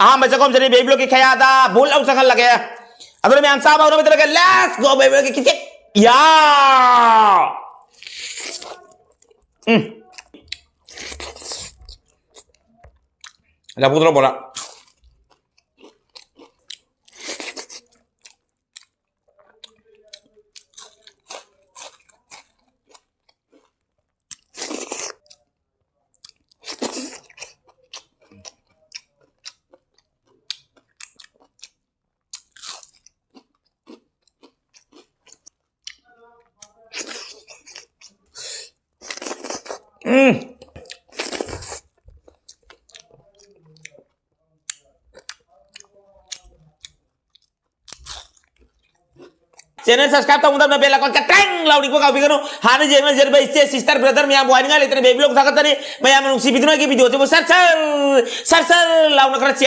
ꯑꯍꯥꯟꯕ ꯆꯥꯛꯈꯨꯝꯁꯤꯗꯤ baby ꯕ꯭ꯂꯣꯛꯀꯤ ꯈꯌꯥꯗ bull ꯑꯃ ꯆꯪꯍꯜꯂꯒꯦ ꯑꯗꯨꯅ ꯃꯌꯥꯝ ꯆꯥꯕ ꯍꯧꯅꯕ ꯇꯧꯔꯒ ꯂꯦꯠꯁ ꯒꯣ ꯕꯦꯕꯤ ꯕ꯭ꯂꯣꯛꯀꯤ ꯀꯤꯠ ꯌꯥ Lafudra bola. चैनल सब्सक्राइब तो मुद्दा बेल आइकन का टंग लाउडी को काफी करो हाने जेन जेर भाई सिस्टर ब्रदर मैं वाइनिंग लेते बेबी लोग थाकत नहीं मैं नुसी बिदनो की वीडियो ते सर लाउन कर